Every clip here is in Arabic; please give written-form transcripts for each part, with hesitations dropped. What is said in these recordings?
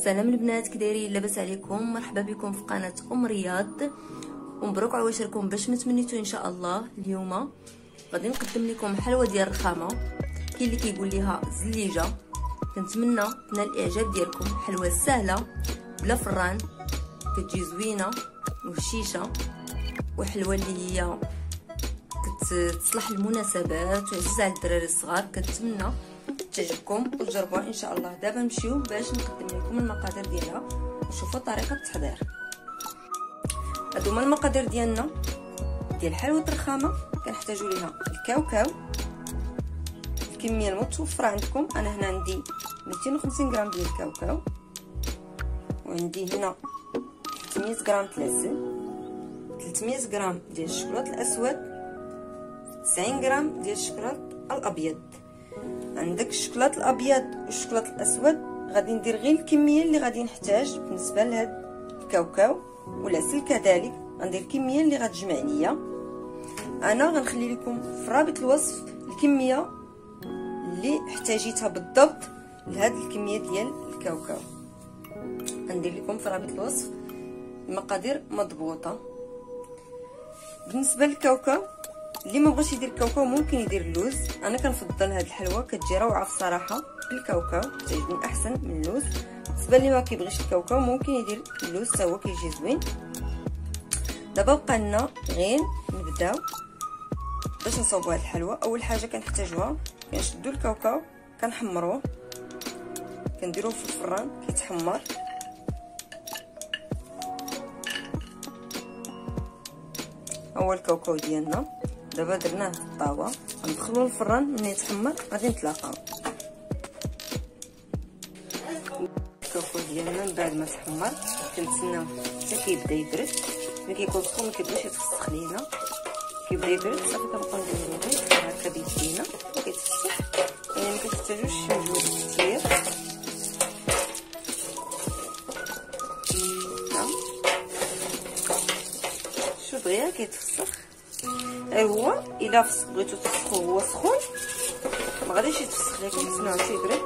سلام البنات، كدايرين؟ لاباس عليكم؟ مرحبا بكم في قناه رياض، ومبروك عواشركم باش ما تمنيتو ان شاء الله. اليوم غادي نقدم لكم حلوه ديال الرخامه، كاين اللي كيقول ليها زليجه. كنتمنى تنال الاعجاب ديالكم. حلوه سهله بلا فران، كتجي زوينه وهشيشه، وحلوه اللي هي كتصلح للمناسبات وعزيزه على الدراري الصغار. كنتمنى تعجبكم وتجربوها ان شاء الله. دابا نمشيو باش نقدم لكم المقادير ديالها وشوفوا طريقه التحضير. هادو هما المقادير ديالنا ديال حلوه الرخامه. كنحتاجوا ليها الكاوكاو، الكميه المتوفره عندكم. انا هنا عندي 250 غرام ديال الكاوكاو، وعندي هنا 300 غرام العسل، 300 غرام ديال الشوكولاط الاسود، 90 غرام ديال الشوكولاط الابيض. عندك الشوكولاط الابيض والشوكولاط الاسود غادي ندير غير الكميه اللي غادي نحتاج بالنسبه لهاد الكاوكاو، والعسل كذلك غندير الكميه اللي غتجمع ليا. انا غنخلي لكم في رابط الوصف الكميه اللي احتاجيتها بالضبط لهاد الكميه ديال الكاوكاو. غندير لكم في رابط الوصف المقادير مضبوطه. بالنسبه للكاوكاو، اللي ما بغاش يدير كاوكاو ممكن يدير اللوز. انا كنفضل هاد الحلوه، كتجي روعه الصراحه بالكاوكاو، تعجبني احسن من اللوز. بالنسبه اللي ما كيبغيش الكاوكاو ممكن يدير اللوز حتى هو كيجي زوين. دابا بقى لنا غير نبداو باش نصاوبوا هاد الحلوه. اول حاجه كنحتاجوها، كنشدوا الكاوكاو كنحمروه، كنديروه في الفران كيتحمر. هو الكاوكاو ديالنا دابا درناه في الطاوه، غندخلوه للفران. ملي يتحمر غادي نتلاقاو. الكاوكاو ديالنا من بعد ما تحمر كنتسناو حتى كيبدا يبرد. ملي كيكون سخون ما كيبغيش يتفسخ لينا، كيبدا يبرد صافي كنبقاو نديروه غير هكا بيدينا كيتفسخ. يعني ما كتحتاجوش مجهود كثير. شوف دغيا كيتفسخ. هو الا بغيتو تفسخو هو سخون ما غاديش يتفسخ، لكن تسناو حتى يبرد.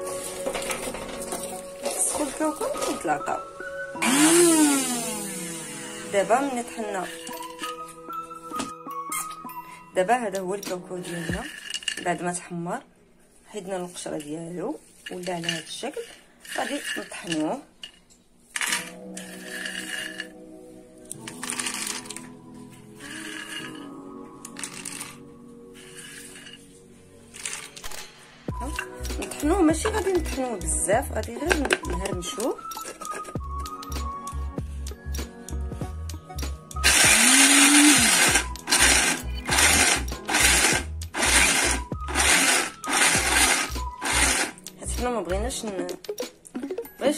تفسخو الكاوكاو ونتلاقاو. دابا ملي طحنا، دابا هذا هو الكاوكاو ديالنا بعد ما تحمر. حيدنا القشره ديالو ولا على هذا الشكل. غادي نطحنوه. نطحنوه، ماشي غادي نطحنوه بزاف، غادي غير نهرمشوه. حيت حنا ما بغيناش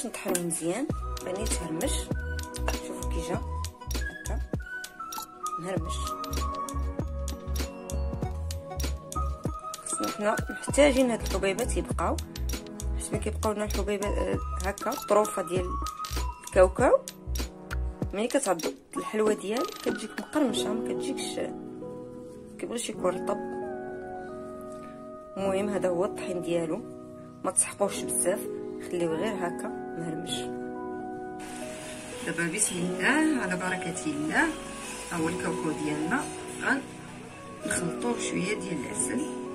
نطحنوه مزيان، بغينا يتهرمش. شوفوا كي جا هكا مهرمش. حنا محتاجين هاد الحبيبات يبقاو، حيت ملي كيبقاو لنا الحبيبات هكا طروفه ديال الكاوكاو، ملي كتعض الحلوه ديالك كتجيك مقرمشه، ما كتجيكش كيبغيش يكون رطب. المهم هذا هو الطحين ديالو، ما تسحقوش بزاف، خليوه غير هكا مهرمش. دابا بسم الله على بركه الله. ها هو الكاوكاو ديالنا، غنخلطوه بشويه ديال العسل.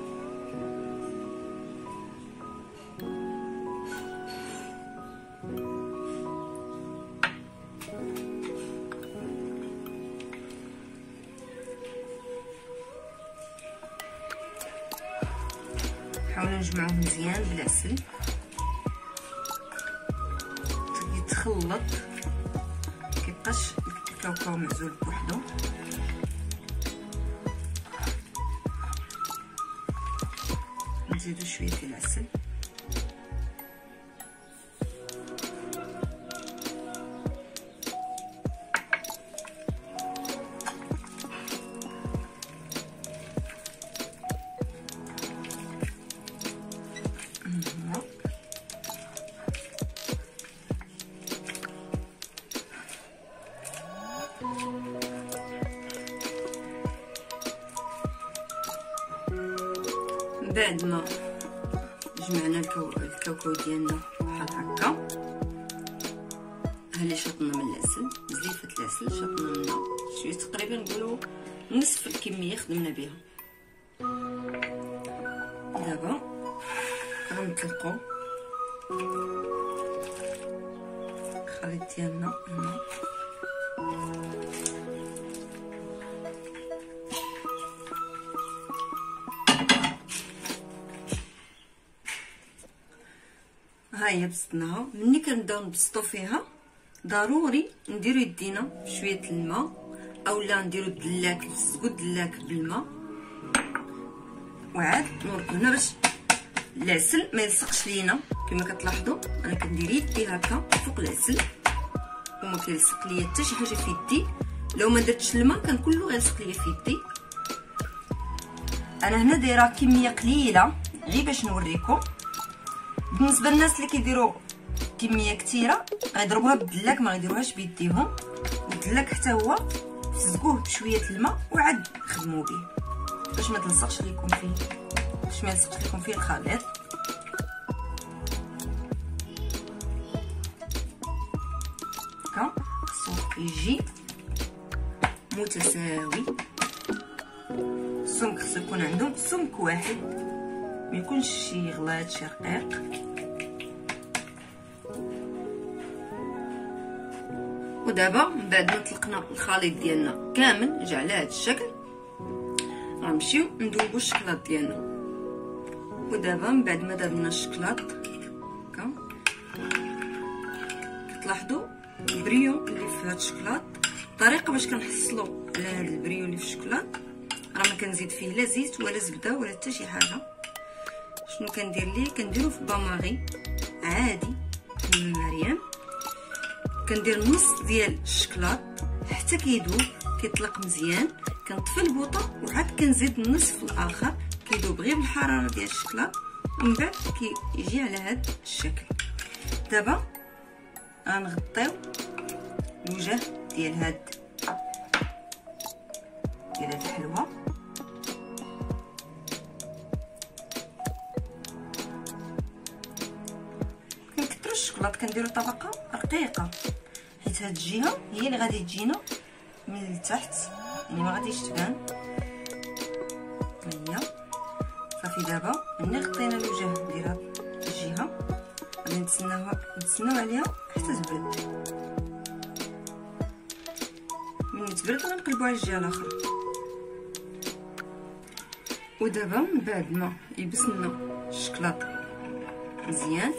نحاولوا نجمعوه مزيان بالعسل، يتخلط، مكيبقاش الكاوكاو معزول بوحدو. نزيدو شويه ديال العسل. بعد ما جمعنا الكاوكاو ديالنا بحال هكا، ها اللي شطنا من العسل، زليفه العسل شطنا منها شويه، تقريبا نقولوا نصف الكميه خدمنا بها. دابا غنطلقوا الخليط ديالنا هنا. هاهي بسطناها. ملي كنبداو نبسطو فيها ضروري نديرو يدينا بشويه الماء، اولا نديرو الدلاك، نسقو الدلاك بالماء وعاد نوركو هنا باش العسل ما يلصقش لينا. كما كتلاحظوا انا كندير يدي هكا فوق العسل وما كيلصق ليا حتى شي حاجه في يدي. لو ما درتش الماء كان كله غيلصق ليا في يدي. انا هنا دايره كميه قليله غير باش نوريكم. بالنسبه للناس اللي كيديروا كميه كثيره غيضربوها بالدلاك، ما غيديروهاش بيديهم. الدلاك حتى هو تسقوه بشويه الماء وعاد خدموا به باش ما تلصقش لكم فيه، باش ما يلصقش لكم فيه الخليط. هكا خصو يجي متساوي. السمك خصو يكون عندهم سمك واحد، ما يكونش شي غلاط شي رقيق. ودابا من بعد ما طلقنا الخليط ديالنا كامل جا على هذا الشكل، غنمشيو ندوبو الشكلاط ديالنا. ودابا من بعد ما دابنا الشكلاط هكا كتلاحظوا البريو اللي في هذا الشكلاط. الطريقه باش كنحصلوا على هذا البريو اللي في الشكلاط راه ما كنزيد فيه لا زيت ولا زبده ولا حتى شي حاجه. شنو كندير ليه؟ كنديرو في باماغي عادي من مريم، كندير نص ديال الشكلاط حتى كيذوب كيطلق مزيان، كنطفي البوطه وعاد كنزيد النصف الاخر كيذوب غير بالحراره ديال الشكلاط، ومن بعد كيجي على هذا الشكل. دابا غنغطيو الوجه ديال هاد الحلوه. كنكثروا الشكلاط، كنديروا طبقه رقيقه حيت هاد الجهه هي اللي غادي تجينا من التحت، يعني ما غاديش تبان. هي صافي. دابا ملي غطينا الوجه ديال هاد الجهه غادي نتسناو عليها حتى تبرد. ملي تبرد غنقلبوا على الجهه الاخرى. ودابا من بعد ما يبسلنا الشكلاط مزيان،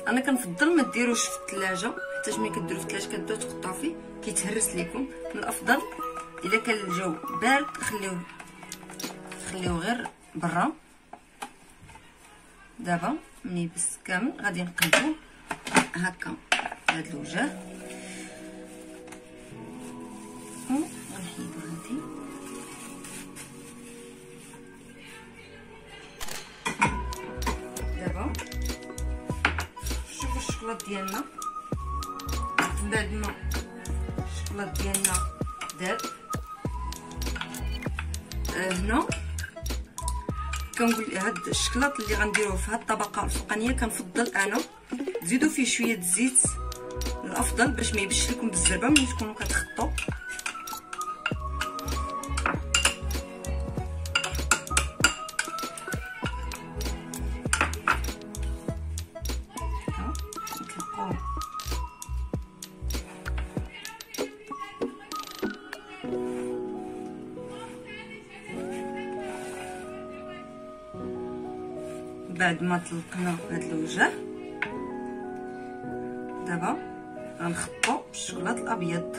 انا كنفضل ما ديروش في الثلاجه، حيت ملي كديروا في الثلاجه كتبداو تقطعوا فيه كيتهرس لكم. من الافضل الا كان الجو بارد خليوه غير برا. دابا ملي يبس كامل غادي نقلبوه هكا هاد الوجه، غنحيدو هادي. دابا شوفوا الشكلاط ديالنا من بعد ما الشكلاط ديالنا داب. هنا كنقول هاد الشكلاط اللي غنديروه في هاد الطبقه الفوقانيه كنفضل انا تزيدوا فيه شويه زيت الافضل باش ما يبش لكم بالزربه ملي تكونوا كتخطوا. بعد ما طلقنا هاد الوجه دابا غنخطو بالشكلاط الابيض.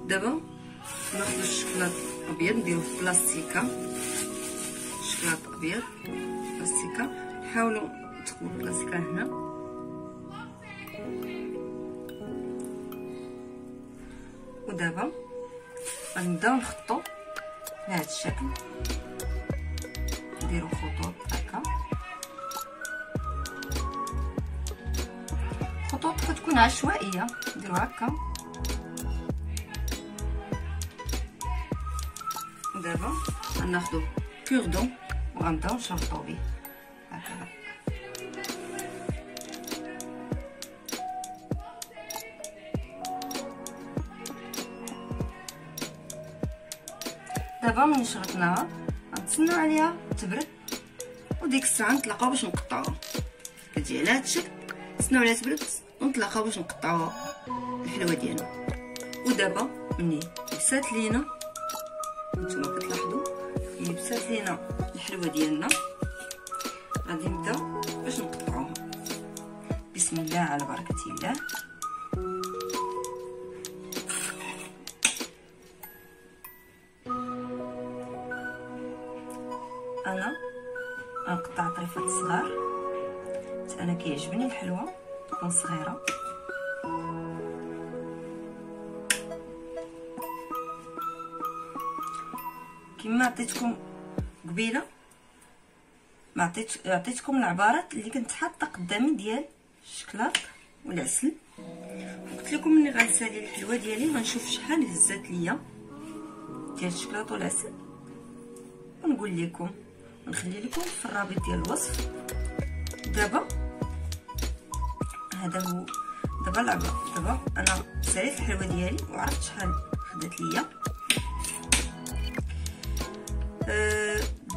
دابا ناخذ الشكلاط الابيض نديروه في بلاستيكه، شكلاط ابيض بلاستيكه، حاولوا تكون بلاستيكه هنا. ودابا غنبداو نخطو بهذا الشكل، نديرو خطوط هكا، خطوط كتكون عشوائيه، نديرو هكا. ودابا غناخدو كوردون وغنبداو نشرطو به. دابا ملي شغلتناها غنتسناو عليها تبرد، وديك الساعه نتلاقاو باش نقطعوها. كتجي على هاد الشكل، نتسناو عليها تبرد ونتلاقاو باش نقطعوا الحلوه ديالنا. ودابا ملي لبسات لينا، نتوما كتلاحظوا ملي لبسات لينا الحلوه ديالنا، غادي نبداو باش نقطعوها. بسم الله على بركه الله. انا غنقطع طريفات صغار، انا كيعجبني الحلوه تكون صغيره. كما عطيتكم قبيله، ما عطيتكم العبارات اللي كنت حاطه قدامي ديال الشكلاط والعسل. قلت لكم ملي غنسالي الحلوه ديالي غنشوف شحال هزات ليا ديال الشكلاط والعسل، ونقول لكم ونخلي لكم في الرابط ديال الوصف. دابا هذا هو دابا انا ساليت الحلوه ديالي وعرفت شحال خدات ليا.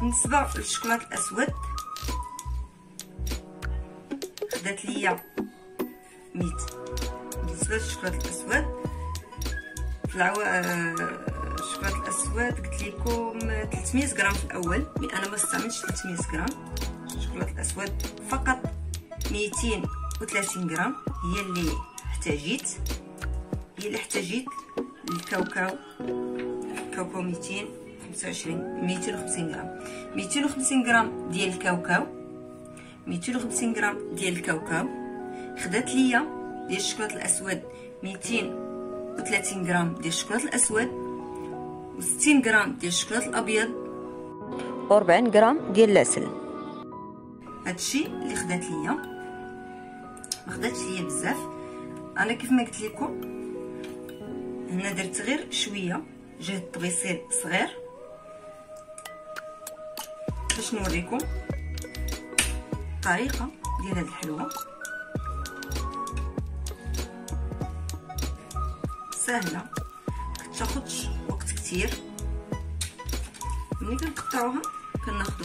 بالنسبه للشكلاط الاسود خدات ليا 100. بالنسبه للشكلاط الاسود الشكلاط الاسود قلت لكم 300 غرام في الاول، مي انا ما استعملتش 300 غرام. الشكلاط الاسود فقط 230 غرام هي اللي احتاجيت للكاوكاو. الكاوكاو 250 غرام. 250 غرام ديال الكاوكاو، 250 غرام ديال الكاوكاو خدات ليا ديال الشكلاط الاسود 230 غرام ديال الشكلاط الاسود، و60 غرام ديال الشكلاط الابيض، و40 غرام ديال العسل. هادشي اللي خدات ليا، ما خداتش ليا بزاف. انا كيف ما قلت لكم هنا درت غير شويه جهد طبيصيل صغير باش نوريكم الطريقه ديال هاد الحلوه. سهله، كتاخدش وقت كتير. ملي كنقطعوها كناخدو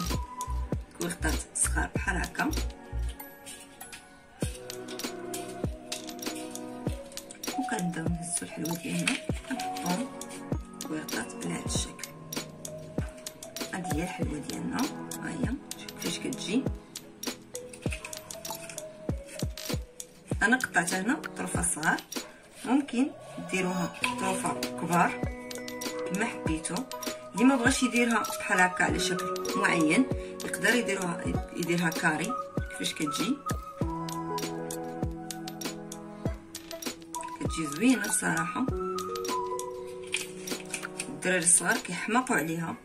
كويغطات صغار بحال هكا، وكنبداو نهزو الحلوه ديالنا كنحطوهم كويغطات على هاد الشكل. هادي هي الحلوه ديالنا، ها هي كيفاش كتجي. انا قطعت هنا طرفه صغار، ممكن ديروها طرفه كبار كما حبيتو. اللي ما بغاش يديرها بحال هكا على شكل معين يقدر يديرها كاري. كيفاش كتجي زوينه الصراحه. الدراري الصغار كيحماقوا عليها.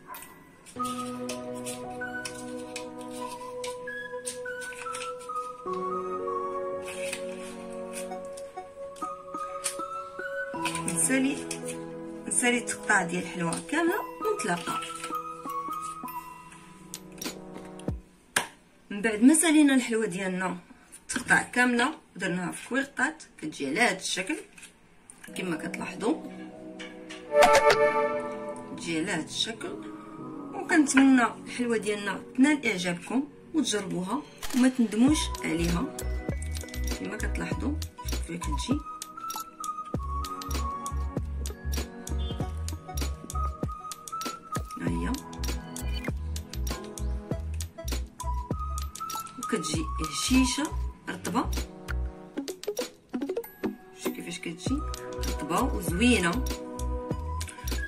نسالي التقطاع ديال الحلوه كامله ونتلاقى. من بعد ما سالينا الحلوه ديالنا التقطاع كامله ودرناها في كويغطات، كتجي على هذا الشكل كما كتلاحظوا، تجي على هذا الشكل. وكنتمنى الحلوه ديالنا تنال اعجابكم وتجربوها وما تندموش عليها. كما كتلاحظوا كيف كتجي. هي وكتجي هشيشه رطبه. شوف كيفاش كتجي رطبه وزوينه.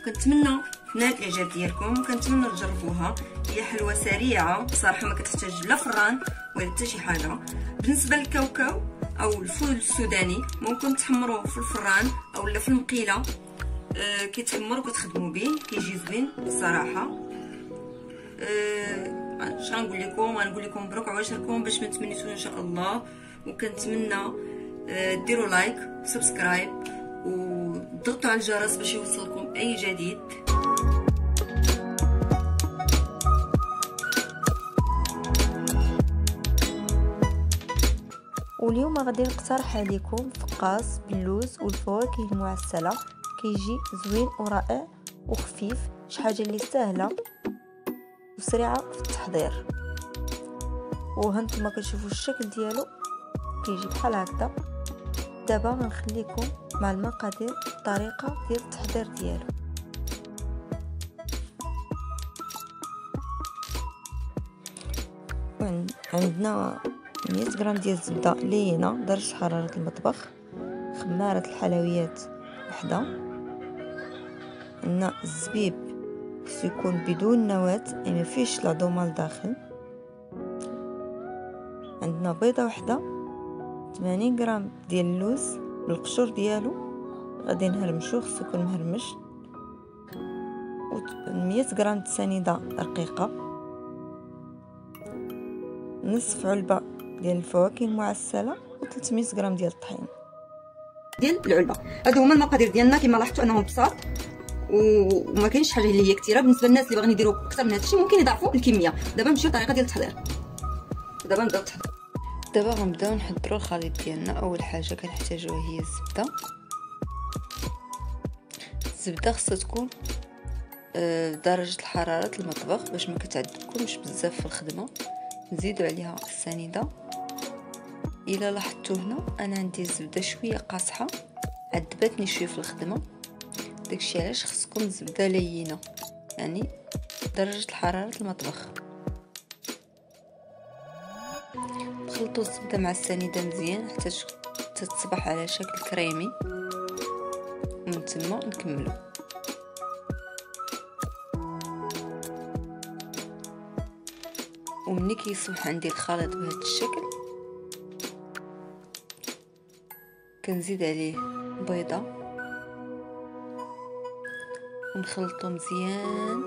كنتمنى تنال الاعجاب ديالكم، وكنتمنى تجربوها. هي حلوه سريعه بصراحه، ما كتحتاج لا فران ولا حتى شي حاجه. بالنسبه للكاوكاو او الفول السوداني ممكن تحمروه في الفران او لا في المقيله، كيتحمر وكتخدموا به، كيجي زوين الصراحه. اش غنقول لكم مبروك عواشركم باش ما تمنيتوش ان شاء الله. وكنتمنى ديروا لايك وسبسكرايب وضغطوا على الجرس باش يوصلكم اي جديد. واليوم غادي نقترح عليكم فقاص باللوز والفواكه المعسله. كيجي زوين ورائع وخفيف شي حاجه اللي سهله وسريعه في التحضير. وهانتوما كتشوفوا الشكل ديالو كيجي بحال هكذا. دابا غنخليكم مع المقادير الطريقه ديال التحضير ديالو. عندنا 100 غرام ديال الزبده لينه درجه حراره المطبخ، خماره الحلويات وحده، عندنا الزبيب خصو يكون بدون نواه يعني ما فيهش العظومه لداخل، عندنا بيضه وحده، 80 غرام ديال اللوز بالقشور ديالو غادي نهرمشو، خصو يكون مهرمش، و 100 غرام سنيده رقيقه، نصف علبه ديال الفواكه المعسله و 300 غرام ديال الطحين ديال العلبه. هادو هما المقادير ديالنا. كما لاحظتوا انهم بساط وما كاينش حاجه اللي هي كثيره. بالنسبه للناس اللي باغيين يديروا اكثر من هذا الشيء ممكن يضاعفوا الكميه. دابا نمشيو للطريقه ديال التحضير. دابا نبداو التحضير. دابا غنبداو نحضروا الخليط ديالنا. اول حاجه كنحتاجوها هي الزبده خصها تكون درجه حراره المطبخ باش ما كتعذبكمش بزاف في الخدمه. نزيدوا عليها السنيده. الا لاحظتوا هنا انا عندي الزبده شويه قاصحه، عذبتني شويه في الخدمه، داكشي علاش خصكم الزبده لينه يعني درجه حراره المطبخ. نخلطوا الزبده مع السنيده مزيان حتى تصبح على شكل كريمي، ومن ثم نكملوا. ومني كيصبح عندي الخليط بهذا الشكل كنزيد عليه بيضه ونخلطو مزيان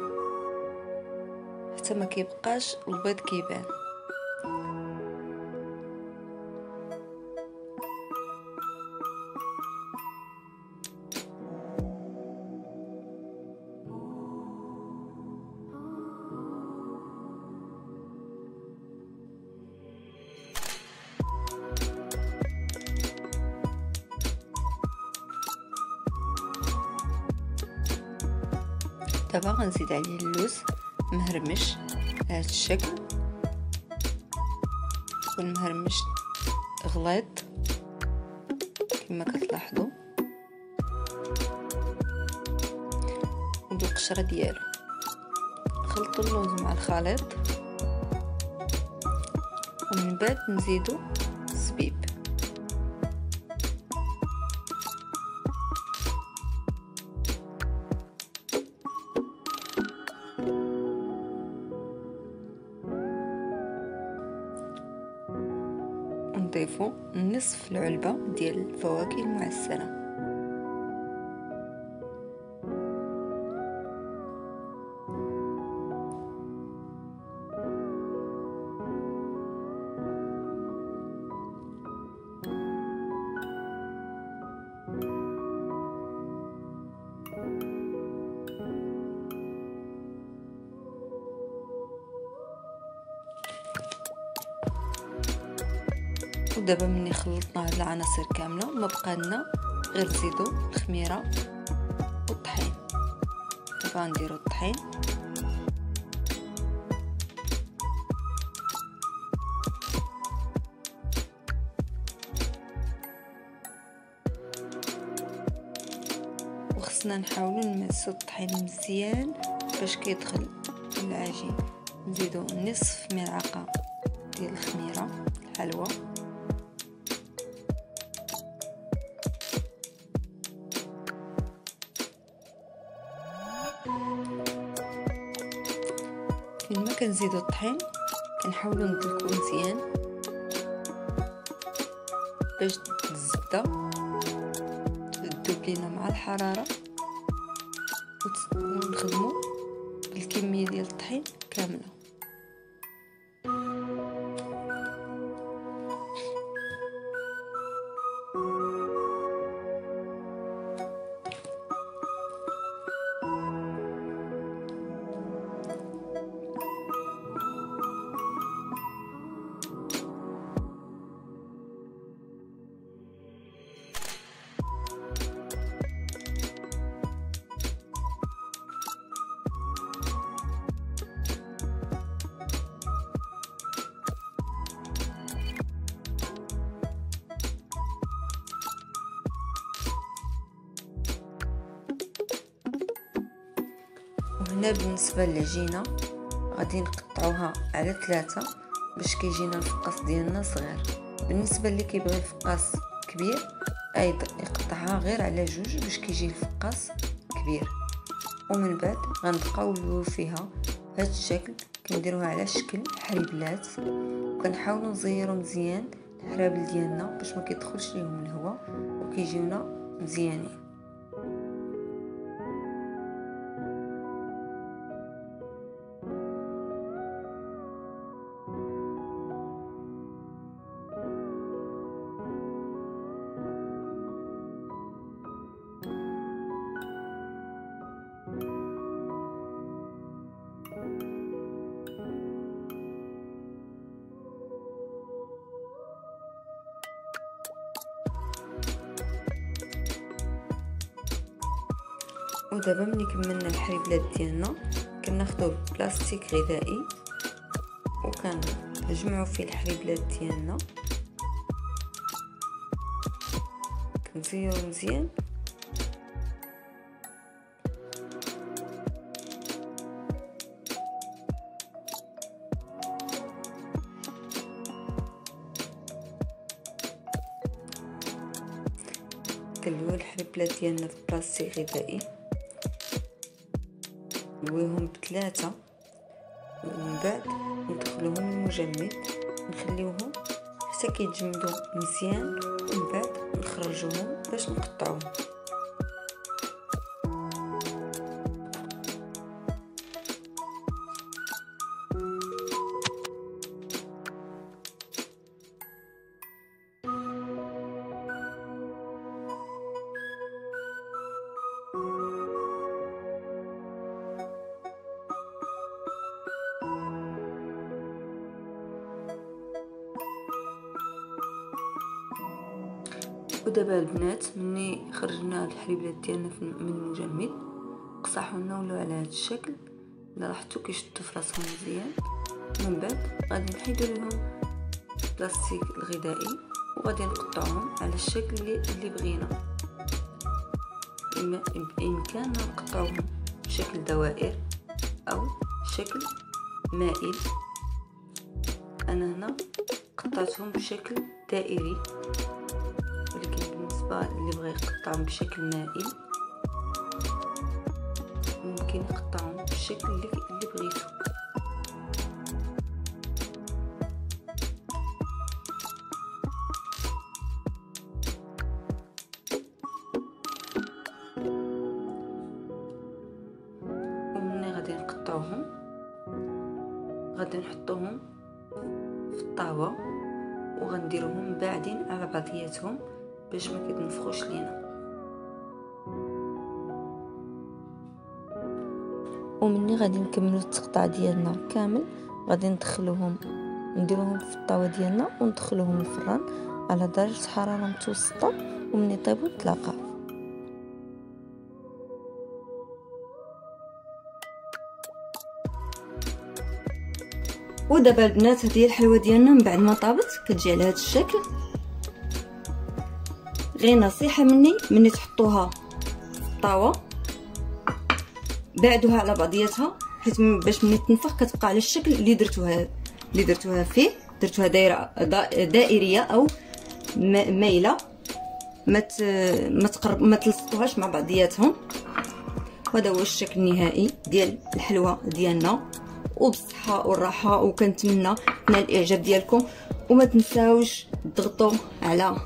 حتى ما كيبقاش البيض كيبان. دابا غنزيد عليه اللوز مهرمش بهذا الشكل، يكون مهرمش غليظ كما كتلاحظوا، وبالقشره ديالو. نخلطوا اللوز مع الخليط ومن بعد نزيدوا الزبيب. نضيفوا نصف العلبة ديال الفواكه المعسلة. ودابا ملي خلطنا هاد العناصر كامله ما بقى لنا غير نزيدو الخميره والطحين. دابا نديرو الطحين وخصنا نحاولوا نمسو الطحين مزيان باش كيدخل العجين. نزيدو نصف ملعقه ديال الخميره الحلوه، فيما كنزيدو الطحين كنحاولوا ندلكو مزيان باش الزبده تذوب لينا مع الحراره ونخدموا بالكميه ديال الطحين كامله. هنا بالنسبه للعجينه غادي نقطعوها على 3 باش كيجينا الفقاس ديالنا صغير. بالنسبه اللي كيبغي الفقاس كبير ايضا يقطعها غير على 2 باش كيجي الفقاس كبير. ومن بعد غنبقاو نلويو فيها بهذا الشكل، كنديروها على شكل حريبلات، وكنحاولوا نزيروا مزيان الحرابل ديالنا باش ما كيدخلش ليهم الهواء وكيجيونا مزيانين. ودابا ملي كملنا الحريبلات ديالنا كناخذوا بلاستيك غذائي وكنجمعوا فيه الحريبلات ديالنا، كنزيرو مزيان كنلويو الحريبلات ديالنا في بلاستيك غذائي، نلويهم ب3 ومن بعد ندخلوهم المجمد نخليوهم حتى كيتجمدوا مزيان، ومن بعد نخرجوهم باش نقطعوهم. ودابا البنات ملي خرجنا الحريبلات ديالنا من المجمد قصحوا لنا ولاو على هذا الشكل، الا لاحظتوا كيشدوا في راسهم مزيان. من بعد غادي نحيدوا لهم البلاستيك الغذائي وغادي نقطعوهم على الشكل اللي بغينا. بامكاننا نقطعوهم بشكل دوائر او شكل مائل. انا هنا قطعتهم بشكل دائري، ولكن بالنسبه اللي بغى يقطعهم بشكل مائل ممكن يقطعهم بالشكل اللي بغيتو. ومني غادي نقطعوهم غادي نحطوهم في الطاوه وغنديروهم باعدين على بعضياتهم باش ما كيتنفخوش لينا. ومني غادي نكملوا التقطاع ديالنا كامل غادي نديروهم في الطاوه ديالنا وندخلوهم الفران على درجه حراره متوسطه، ومني يطيبوا نتلاقاو. ودابا البنات هذه الحلوه ديالنا من بعد ما طابت كتجي على هذا الشكل. غير نصيحه مني تحطوها في الطاوه بعدوها على بعضياتها، حيت باش ملي تنفخ كتبقى على الشكل اللي درتوها فيه. درتوها دائريه او مايله، ما تلصقوهاش مع بعضياتهم. وهذا هو الشكل النهائي ديال الحلوه ديالنا، وبالصحه والراحه، وكنتمنى تنال الاعجاب ديالكم. وما تنساوش تضغطوا على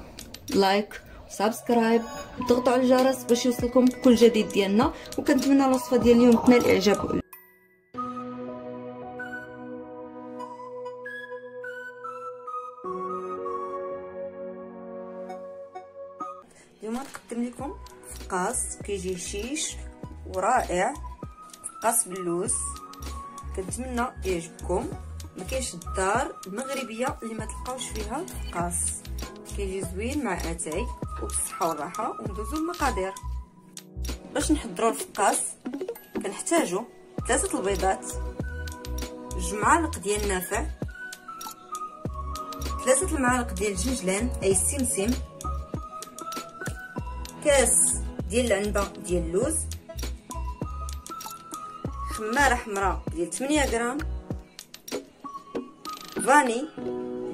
لايك وسبسكرايب وتضغطوا على الجرس باش يوصلكم كل جديد ديالنا. وكنتمنى الوصفه ديال اليوم تنال الاعجاب. اليوم نقدم لكم فقاص كيجي شيش ورائع، فقاص باللوز. كنتمنى يعجبكم. ما كاينش الدار المغربيه اللي ما تلقاوش فيها فقاص، كيجي زوين مع اتاي وبالصحه والراحه. وندوزو المقادير. باش نحضروا الفقاص كنحتاجوا 3 البيضات، 2 معالق ديال النافع، 3 المعالق ديال الجنجلان اي السمسم، كاس ديال العنبه ديال اللوز، خماره حمراء ديال 8 غرام، فاني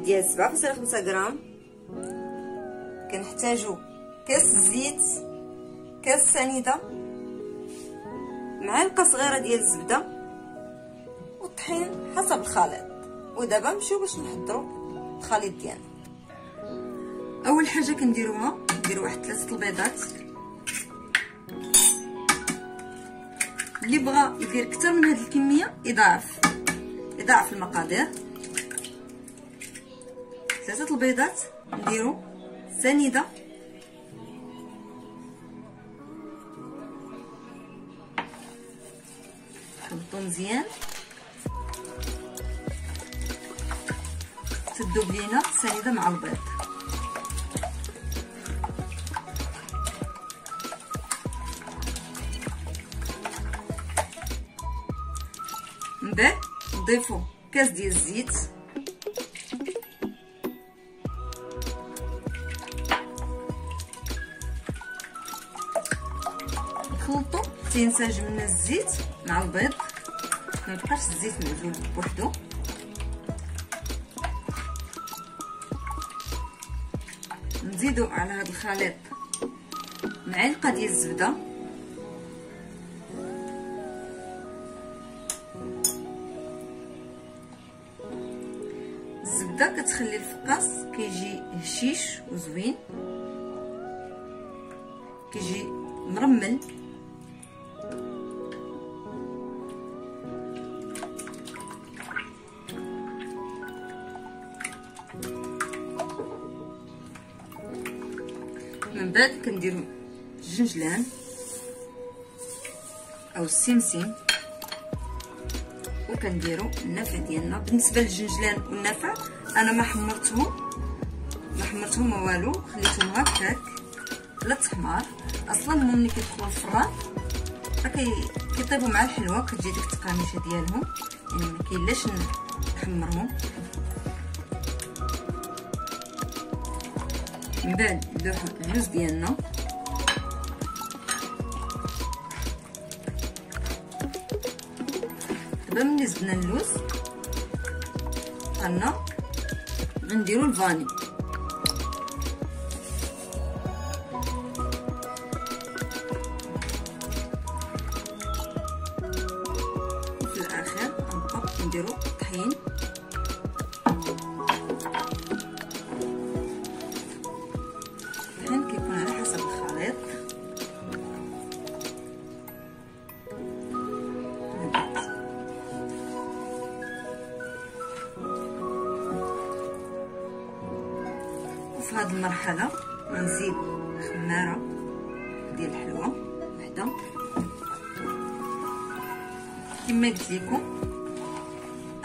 ديال 7.5 غرام، كنحتاجو كاس زيت، كاس سنيده، معلقه صغيره ديال الزبده والطحين حسب الخليط. ودابا نمشيو باش نحضروا الخليط ديالنا. اول حاجه كنديروها نديروا واحد 3 البيضات. اللي بغى يدير اكثر من هذه الكميه يضاعف المقادير. 3 البيضات، نديروا سنيده، نخلطو مزيان تذوب لينا السنيده مع البيض. من بعد نضيفو كاس ديال الزيت، نخلطو حتى ينسجم لنا الزيت مع البيض، ما يبقاش الزيت معزول بوحدو. نزيدو على هذا الخليط معلقه ديال الزبده، الزبده كتخلي الفقاس كيجي هشيش وزوين، كيجي مرمل. من بعد كنديرو الجنجلان او السمسم، وكنديرو النافع ديالنا. بالنسبه للجنجلان والنافع انا ما حمرتهم ما والو، خليتهم هكاك لا تحمار. اصلا هما ملي كيدخلوا الفران كيطيبوا مع الحلوه، كتجي ديك التقاميشه ديالهم، يعني ما كاينلاش نحمرهم. من بعد ندوحو اللوز ديالنا، دابا ملي زدنا اللوز بقالنا غنديرو الفاني. وفي الاخر غنبقاو نديرو الطحين. الطحين كيكون على حسب الخليط. وفي هذه المرحله غنزيد خماره ديال الحلوه وحده. كما قلت لكم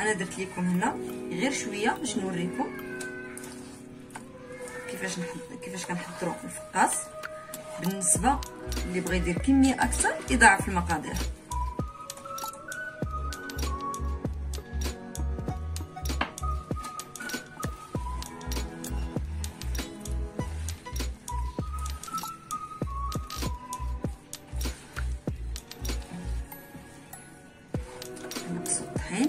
انا درت لكم هنا غير شويه باش نوريكم كيفاش كنحضروا الفقاس. بالنسبه اللي بغى يدير كميه اكثر يضاعف المقادير. نقص الطحين،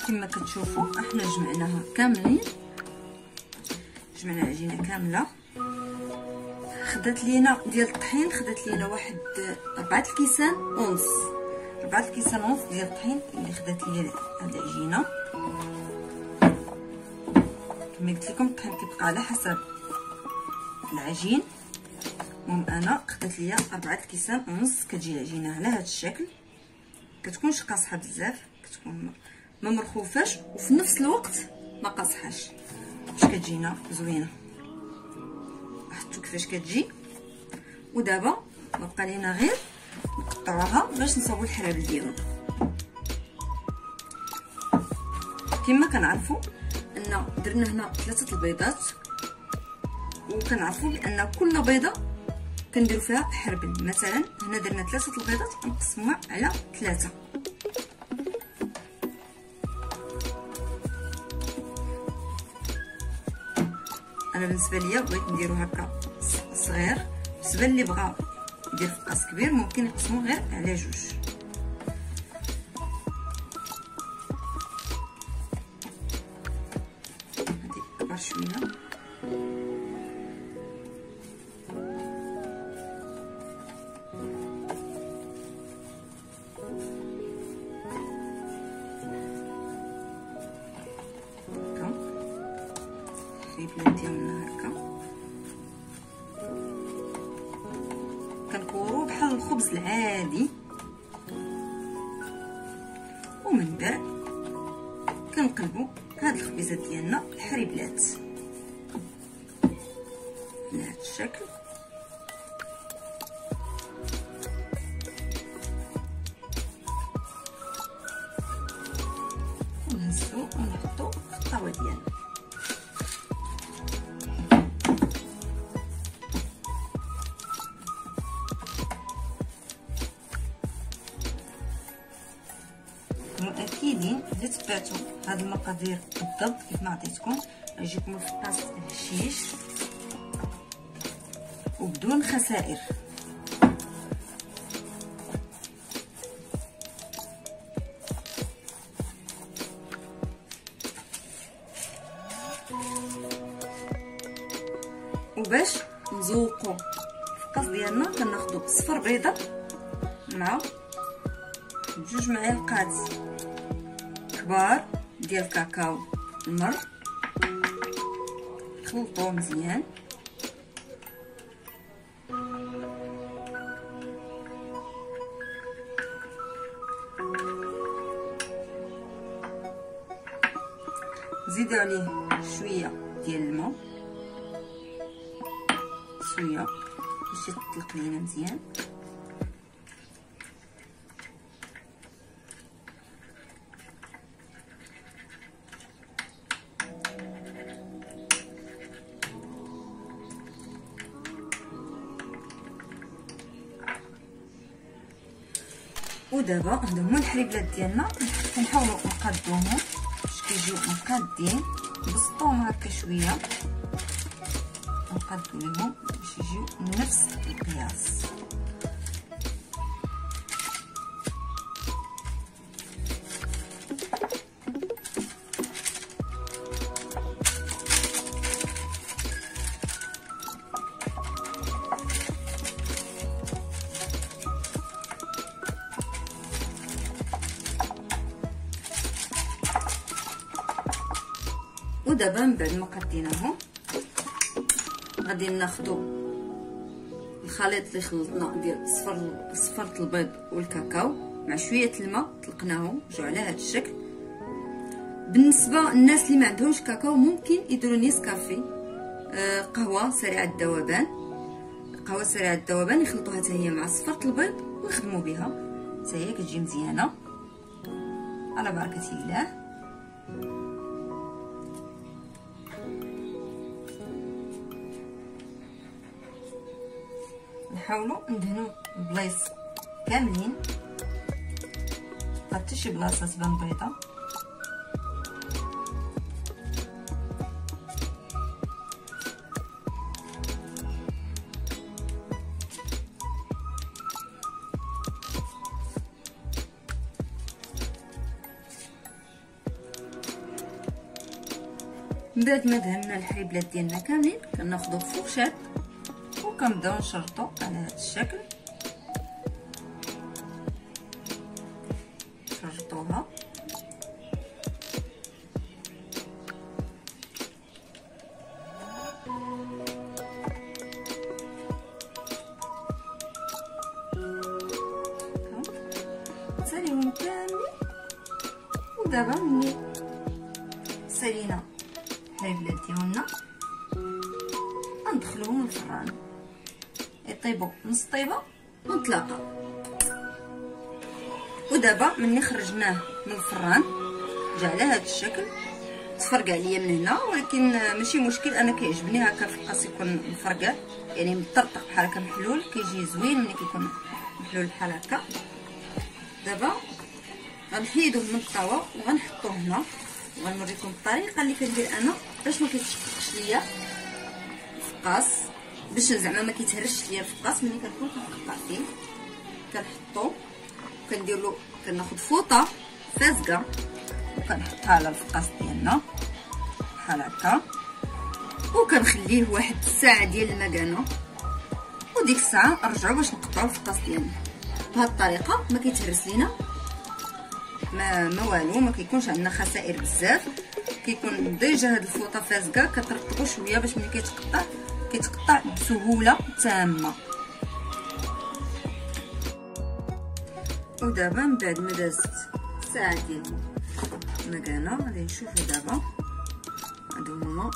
كما كتشوفوا احنا جمعناها كاملين، جمعنا عجينه كامله. خدات لينا ديال الطحين، خدات لينا واحد 4 الكيسان ونص، 4 الكيسان ونص ديال الطحين اللي خدات ليا هاد العجينه. كما قلت لكم الطحين كيبقى على حسب العجين. المهم انا خدات ليا 4 الكيسان ونص. كتجي العجينه على هذا الشكل، كتكونش قاصحه بزاف، كتكون ما مرخوفاش وفي نفس الوقت ما قاصحاش، باش كتجينا زوينه. لاحظتوا كيفاش كتجي. ودابا ما بقى لينا غير نقطعوها باش نصاوبوا الحرابل ديالنا. كما كنعرفوا ان درنا هنا 3 البيضات، وكنعرفوا بان كل بيضه كنديروا فيها حربل. مثلا هنا درنا 3 البيضات كنقسموها على 3. انا بالنسبه ليا بغيت نديرو هكا صغير، بالنسبه اللي بغى يدير فقاس كبير ممكن يقسمو غير على 2. هادي كبر شويه. البلاد ديالنا هكا كنكورو بحال الخبز العادي، ومن بعد كنقلبو هاد الخبيزات ديالنا الحريبلات بهذا الشكل. ونهزو ونحطو في الطاوه ديالنا. متاكدين الا تبعتوا هاد المقادير بالضبط كيف ما عطيتكم غيجيكم الفقاس هشيش وبدون خسائر. وباش نزوقوا الفقاس ديالنا كناخذوا صفر بيضه مع 2 معالق كبار ديال الكاكاو المر، خلطوه مزيان. زيدوا عليه شويه ديال الماء، شويه باش يطلق لينا مزيان. ودابا هادو هما الحريبلات ديالنا كنحاولوا نقادوهم باش كيجيو مقادين، نبسطوهم هكا شويه نقادو ليهم باش يجيو نفس القياس. ودابا من بعد ما قديناهم غادي ناخذوا الخليط اللي خلطنا ديال صفرة البيض والكاكاو مع شويه الماء، طلقناهم جاو على هذا الشكل. بالنسبه للناس اللي ما عندهمش كاكاو ممكن يديروا نيسكافي، قهوه سريعه الذوبان. قهوه سريعه الذوبان يخلطوها حتى هي مع صفرة البيض ويخدموا بها حتى هي كتجي مزيانه على بركه الله. نحاولوا ندهنوا البلايص كاملين، حتى شي بلاصه تبان بيضه. من بعد ما دهنا الحريبلات ديالنا كاملين كناخذوا فرشات وكنبداو نشرطو على هذا الشكل. شرطوها ساليهم كاملين. ودابا ملي سالينا الحريبلات ديالنا غندخلوهم للفران يطيبوا نص طيبه ونتلاقاو. ودابا ملي خرجناه من الفران جا على هذا الشكل. تفرقع عليا من هنا، ولكن ماشي مشكل، انا كيعجبني هكا الفقاس يكون مفرقع، يعني مطرطق بحال هكا محلول، كيجي زوين ملي كيكون محلول بحال هكا. دابا غنحيدو من الطاوه وغنحطوه هنا، وغنوريكم الطريقه اللي كندير انا باش ما كيتشققش ليا الفقاس، باش زعما ما كيتهرش ليا الفقاس ملي كنكون كنقطع فيه. كنحطو كندير له، كناخذ فوطه فازقه وكنحطها على الفقاس ديالنا بحال هكا، وكنخليه واحد الساعه ديال المكانه، وديك الساعه نرجعو باش نقطعو الفقاس ديالنا. بهذه الطريقه ما كيتهرس لينا ما والو، ما كيكونش عندنا خسائر بزاف، كيكون ديجا هاد الفوطه فازقه كترطبو شويه باش ملي كيتقطع بسهوله تامه. ودابا من بعد ما دازت الساعه ديال المكانه غادي نشوفو دابا هادو هما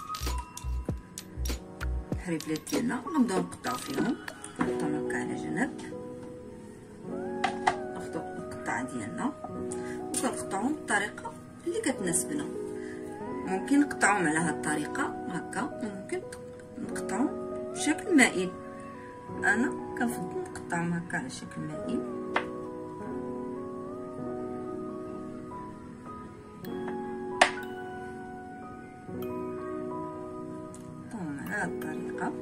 الحريبلات ديالنا، غنبداو نقطعو فيهم. نحطهم هكا على جنب، ناخدو القطعه ديالنا وكنقطعوهم بالطريقه اللي كتناسبنا. ممكن نقطعوهم على هاد الطريقه هكا، وممكن نقطعوهم بشكل مائل. انا كنفضل نقطعهم هكا على شكل مائل. على الطريقه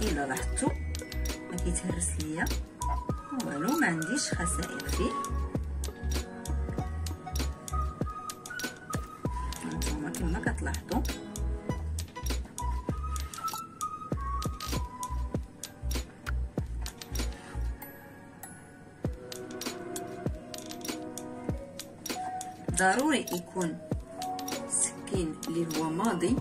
الا لاحظتوا ما كيتهرس ليا والو، ما عنديش خسائر فيه. هانتوما كما كتلاحظوا ضروري يكون السكين اللي هو ماضي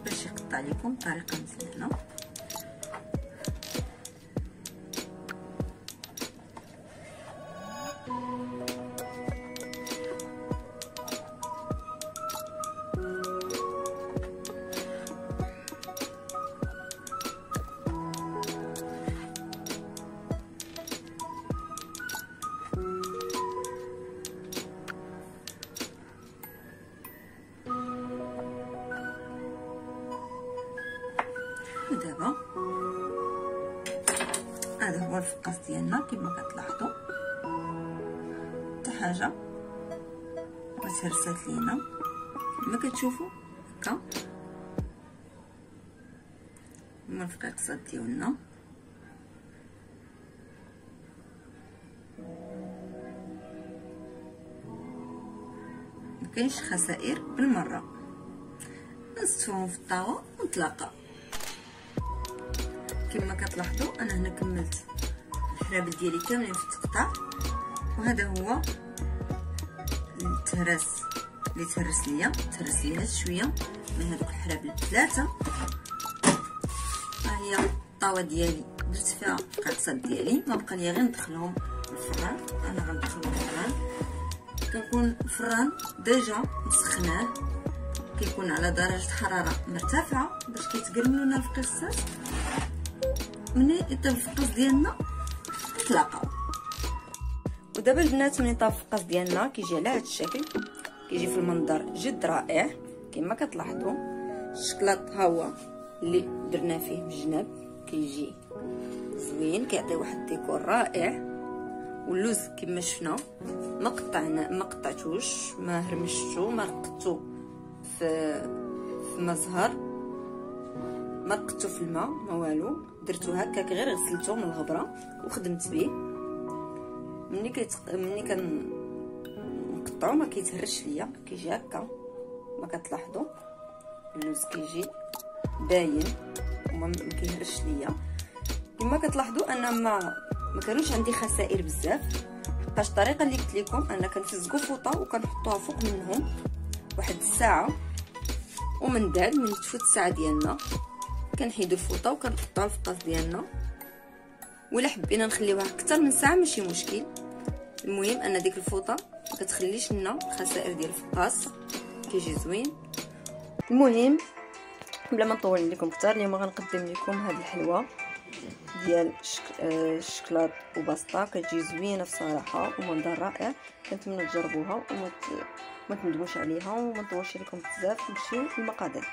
باش يقطع لكم بطريقه مزيانه. ودابا هذا هو الفقاس ديالنا كما كتلاحظوا، حتى حاجه ما تهرسات لينا كما كتشوفوا هكا. هما الفقاقصات ديالنا مكاينش خسائر بالمره. نصفوهم في الطاوه ونتلاقاو. كما كتلاحظوا انا هنا كملت الحرابل ديالي كاملين في التقطاع، وهذا هو التهراس اللي تهرس ليا شويه من هذوك الحرابل ثلاثه. ها هي الطاوه ديالي درت فيها الفقاقصات ديالي، ما بقى ليا غير ندخلهم الفران. انا غندخلهم الفران، كنكون الفران ديجا مسخناه، كيكون على درجه حراره مرتفعه باش كيتقرملوا لنا الفقاقصات. منين يطيب الفقاص ديالنا نتلاقاو. ودابا البنات منين طاب الفقاص ديالنا كيجي على هذا الشكل، كيجي في المنظر جد رائع كما كتلاحظوا. الشكلاط ها هو اللي درنا فيه من الجناب، كيجي زوين، كيعطي واحد الديكور رائع. واللوز كما شفنا ما قطعتوش، ما هرمشتو، ما رقدتو في مزهر، ما رقدتو في الماء، ما والو، درتو هكاك غير غسلته من الغبره وخدمت به. ملي كنقطعو ما كيتهرش ليا، كيجي هكا ما كتلاحظوا. اللوز كيجي باين وما كيهرش ليا. كما كتلاحظوا انا ما كانوش عندي خسائر بزاف، حقاش الطريقه اللي قلت لكم انا كنفزقوا فوطه وكنحطوها فوق منهم واحد الساعه، ومن بعد من تفوت الساعه ديالنا كنحيدو الفوطه وكنقطعو الفقاص ديالنا. ولا حبينا نخليوها اكثر من ساعه ماشي مشكل، المهم ان ديك الفوطه ما كتخليش لنا الخسائر ديال الفقاص، كيجي زوين. المهم بلا ما نطول لكم كتر، اليوم غنقدم لكم هذه الحلوه ديال الشكلاط وباسطا. كتجي زوينه بصراحه ومنظر رائع. كنتمنى تجربوها وما تندموش عليها. وما نطولش عليكم بزاف، نمشيو للمقادير.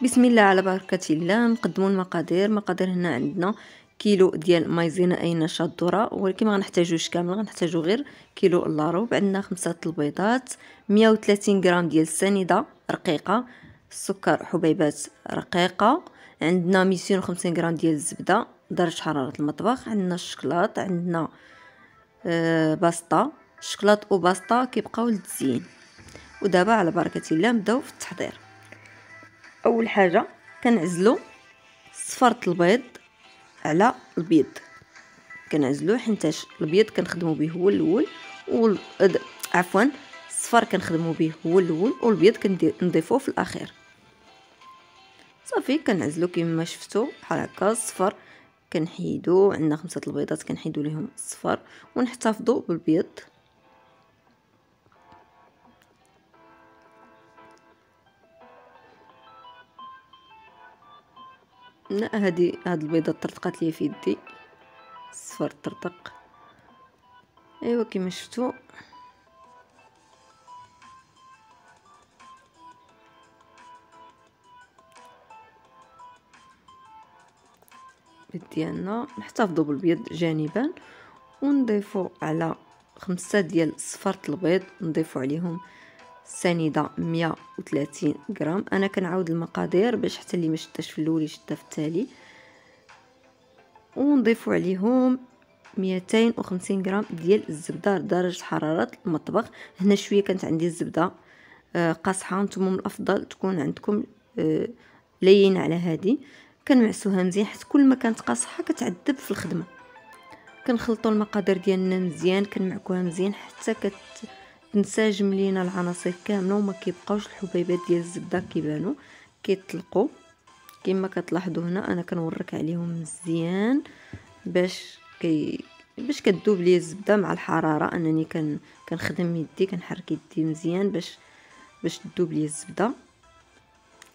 بسم الله على بركه الله. نقدموا المقادير. هنا عندنا كيلو ديال مايزينا اي نشاط ذره، ولكن ما غنحتاجوش كامل، غنحتاجو غير كيلو الا ربع. عندنا 5 البيضات، 130 غرام ديال السنيده رقيقه، السكر حبيبات رقيقه، عندنا 250 غرام ديال الزبده درجه حراره المطبخ، عندنا الشكلاط، عندنا باسطا. الشكلاط وباسطا كيبقاو للتزيين. ودابا على بركه الله نبداو في التحضير. اول حاجه كنعزلوا صفرة البيض على البيض، كنعزلوه حيتاش البيض كنخدموا به هو الاول عفوا الصفر كنخدموا به هو الاول والبيض كنضيفوه في الاخير. صافي كنعزلو كما ما شفتوا بحال هكا. الصفر كنحيدو، عندنا 5 البيضات كنحيدو ليهم الصفر ونحتفظوا بالبيض. لا هاد البيضه طرطقات لي في يدي، الصفر طرطق. ايوا كما شفتوا ديالنا. نحتفظوا بالبيض جانبا ونضيفوا على 5 ديال صفرة البيض، نضيفوا عليهم سنيده 130 غرام. انا كنعاود المقادير باش حتى اللي ما شداش في الاول يشدها في التالي. ونضيفوا عليهم 250 غرام ديال الزبده درجه حراره المطبخ. هنا شويه كانت عندي الزبده قاصحه، نتوما من الافضل تكون عندكم لينه على هذه. كنمعسوها مزيان حيت كل ما كانت قاصحه كتعذب في الخدمه. كنخلطوا المقادير ديالنا مزيان، كنمعكوها مزيان حتى كتنسجم لينا العناصر كامله وما كيبقاوش الحبيبات ديال الزبده كيبانوا كيطلقوا. كما كتلاحظوا هنا انا كنورك عليهم مزيان باش كتذوب لي الزبده مع الحراره. انني كنخدم يدي، كنحرك يدي مزيان باش تذوب لي الزبده.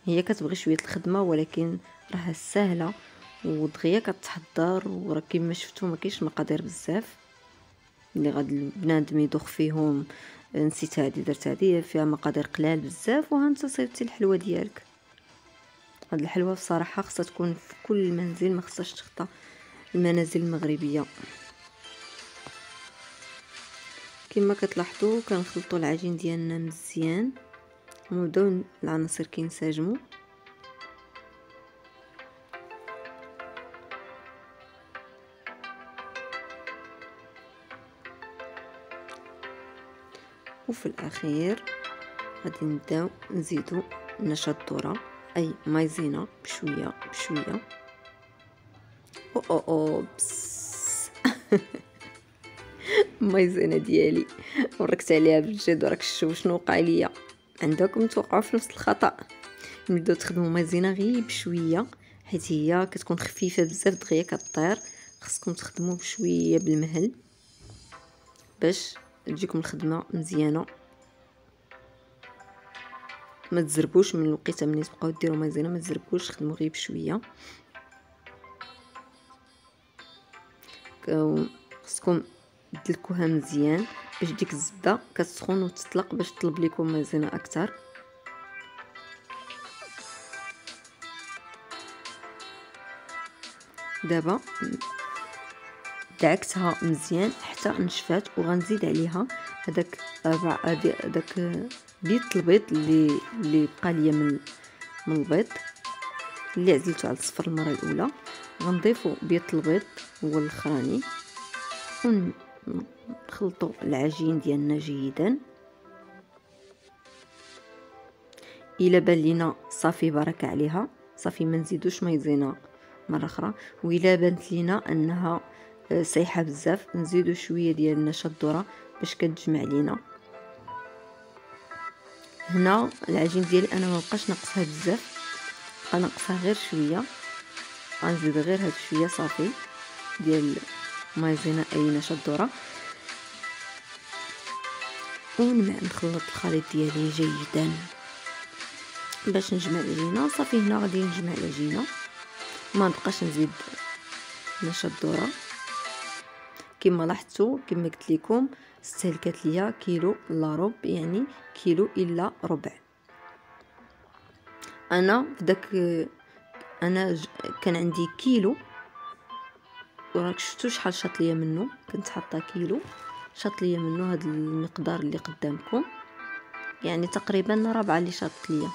هي كتبغي شويه الخدمه ولكن راها سهله ودغيا كتحضر. وراه كما شفتوا ما كاينش مقادير بزاف اللي غادي بنادم يدوخ فيهم. نسيت هذه درت هذه فيها مقادير قلال بزاف. وها انت صيبتي الحلوه ديالك. هاد الحلوه بصراحه خصها تكون في كل منزل، ما خصهاش تخطى المنازل المغربيه. كما كتلاحظوا كنخلطوا العجين ديالنا مزيان ونبداو العناصر كينسجموا. وفي الاخير غادي نبداو نزيدو نشاط الذره اي مايزينا بشويه بشويه. بس مايزينا ديالي وركت عليها بالجد، وراك شفتوا شنو وقع ليا. عندكم توقعوا في نفس الخطا. نبداو تخدموا مايزينا غير بشويه حيت هي كتكون خفيفه بزاف دغيا كطير. خصكم تخدموا بشويه بالمهل باش تجيكم الخدمه مزيانه. ما تزربوش من الوقيته ملي تبقاو ديروا مايزينا، ما تزربوش، خدموا غير بشويه. خصكم تدلكوها مزيان باش ديك الزبده كتسخن وتطلق باش تطلب لكم مايزينا اكثر. دابا دعكتها مزيان حتى نشفات، وغنزيد عليها هذاك بيض البيض اللي بقى ليا من البيض اللي عزلته على الصفر المره الاولى. غنضيفوا بيض البيض هو الاخراني ونخلطوا العجين ديالنا جيدا. الا بان لينا صافي بركه عليها، صافي ما نزيدوش مايزينا مره اخرى. والا بانت لينا انها سايحه بزاف نزيدو شويه ديال نشا الذره باش كتجمع لينا. هنا العجين ديالي انا ما بقاش ناقصها بزاف، بقى ناقصها غير شويه. غنزيد غير هاد شويه صافي ديال مايزينا اي نشا الذره ونخلط الخليط ديالي جيدا. باش نجمع العجينه. صافي هنا غادي نجمع العجينه، ما نبقاش نزيد نشا الذره. كما لاحظتوا كما قلت لكم استهلكت ليا كيلو الا ربع، يعني كيلو الا ربع. انا بداك كان عندي كيلو، وراك شفتوا شحال شاط ليا منه، كنت حاطه كيلو شاط ليا منه هذا المقدار اللي قدامكم، يعني تقريبا ربعة اللي شاطت ليا.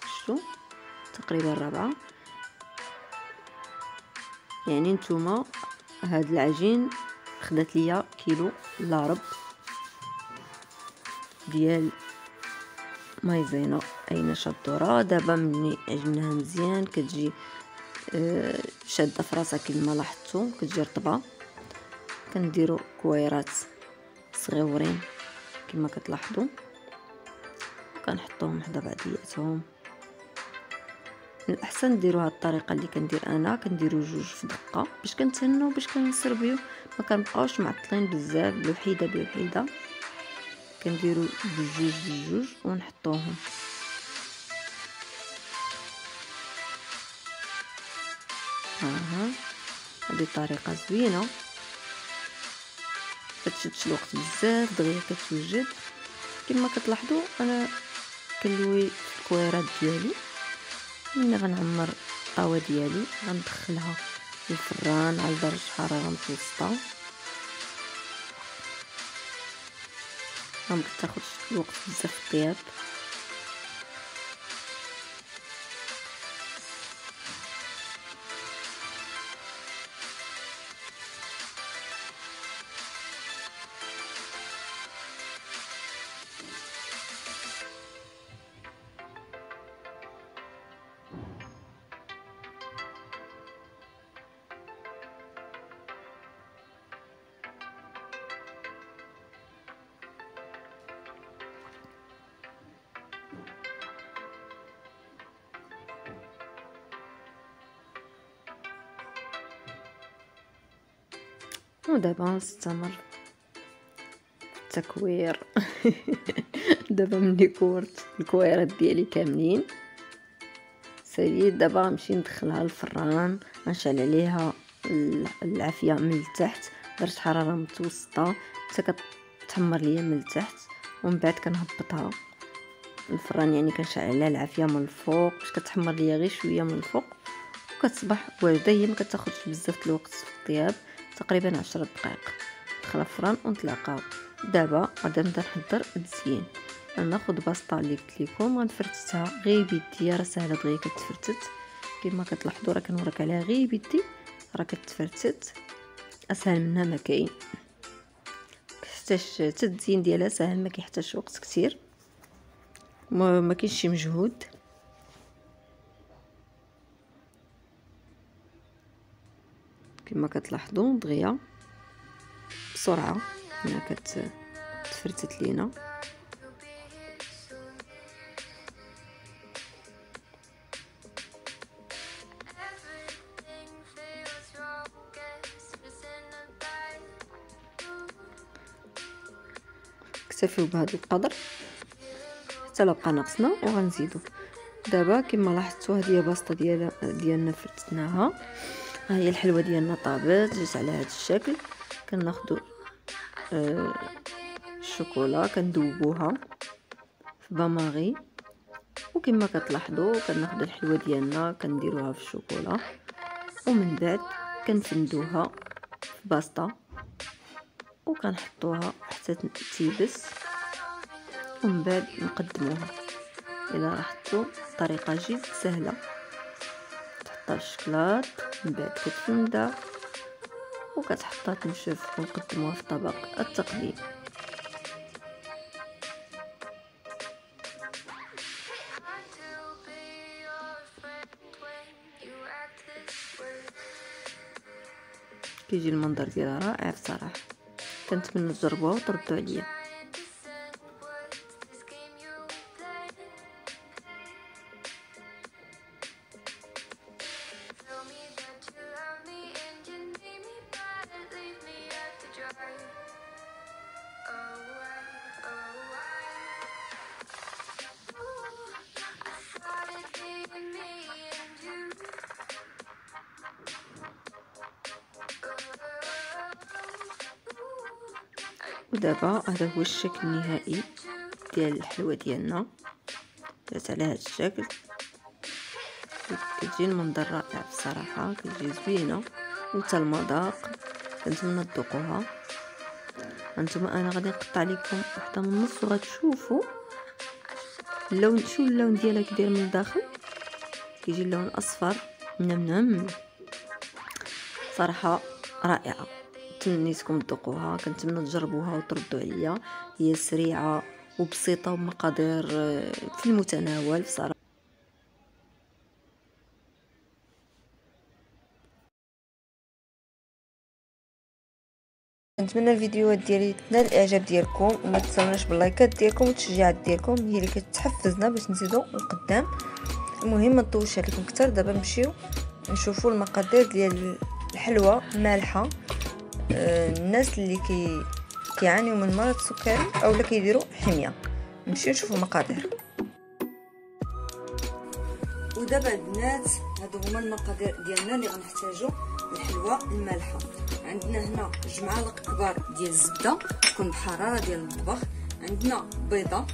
شفتوا تقريبا ربعة. يعني نتوما هاد العجين خدات ليا كيلو الا ربع ديال مايزينا اي نشا الذره. دابا ملي عجناها مزيان كتجي شاده في راسها كما لاحظتوا، كتجي رطبه. كنديروا كويرات صغيورين كما كتلاحظوا، كنحطوهم حدا بعضياتهم. من الاحسن ديروا هاد الطريقه اللي كندير انا، كنديروا جوج في دقه باش كنتهنوا باش كنسربيو، ما كنبقاوش معطلين بزاف بوحده بوحده. كنديروا بجوج بجوج ونحطوهم. هذه طريقه زوينه، كتشدش الوقت بزاف، دغيا كتوجد. كما كتلاحظوا انا كنلوي الكويرات ديالي. ملي غنعمر الطاوه ديالي غندخلها للفران على درجه حراره متوسطه، ما كتاخذش الوقت بزاف في الطياب. ودابا نستمر في التكوير. دابا ملي كورت الكويرات ديالي كاملين سالي، دابا غنمشي ندخلها للفران، غنشعل عليها العافيه من التحت درجه حراره متوسطه حتى كتحمر ليا من التحت، ومن بعد كنهبطها الفران، يعني كنشعل عليها العافيه من الفوق باش كتحمر ليا غير شويه من الفوق وكتصبح واجده. هي ما كتاخذش بزاف الوقت في الطياب، تقريبا 10 دقائق. ندخلها الفران ونطلقها. دابا غادي نبدا نحضر التزيين. غناخذ باسطه اللي قلت لكم غنفرتتها غير بيدي، راه ساهله دغيا كتفرتت كما كتلاحظوا، راه كنوريك عليها غير بيدي راه كتفرتت، اسهل منها ما كاين. كيحتاج حتى التزيين ديالها ساهل، ما كيحتاجش وقت كثير، ما كاينش شي مجهود. كما كتلاحظوا دغيا بسرعه هنا كتفرتت لينا. نكتفيو بهذا القدر حتى لو بقى ناقصنا وغنزيدو. دابا كما لاحظتوا هذه هي باسطه ديالنا فرتناها. ها هي الحلوه ديالنا طابت، جات على هذا الشكل. كناخذوا الشوكولا كندوبوها في باماغي، وكما كتلاحظوا كناخذ الحلوه ديالنا كنديروها في الشوكولا، ومن بعد كنفندوها في باسطه وكنحطوها حتى تيبس، ومن بعد نقدموها. الى لاحظتوا الطريقه جد سهله، تحطها في الشكلاط من بعد كتفندا وكتحطها تنشف ونقدموها في طبق التقديم. كيجي المنظر ديالها رائع بصراحه، كنتمنى تجربوها وتردوا عليا. ودابا هذا هو الشكل النهائي ديال الحلوى ديالنا. درت على هذا الشكل، كتجي المنظر رائع بصراحه، كتجي زوينه. وحتى المذاق كنتمنى تذوقوها. هانتوما انا غادي نقطع لكم وحده من النص وغتشوفوا اللون. شو اللون ديالها كيدير من الداخل، كيجي اللون اصفر منمنم، صراحه رائعه. تمنيتكم تذوقوها، كنتمنى تجربوها وتردوا عليا. هي سريعه وبسيطه ومقادير في المتناول بصراحه. نتمنى الفيديوهات ديالي تنال الاعجاب ديالكم، وما تنسوناش باللايكات ديالكم والتشجيعات ديالكم، هي اللي كتحفزنا باش نزيدو لقدام. المهم ما نطولش عليكم اكثر، دابا نمشيو نشوفوا المقادير ديال الحلوى المالحه. الناس اللي كيعانيو من مرض السكري اولا كيديروا حميه، نمشيو نشوفوا المقادير. ودابا البنات هادو هما المقادير ديالنا اللي غنحتاجو الحلوى المالحه. عندنا هنا 2 معالق كبار ديال الزبده تكون بحراره ديال المطبخ، عندنا بيضه،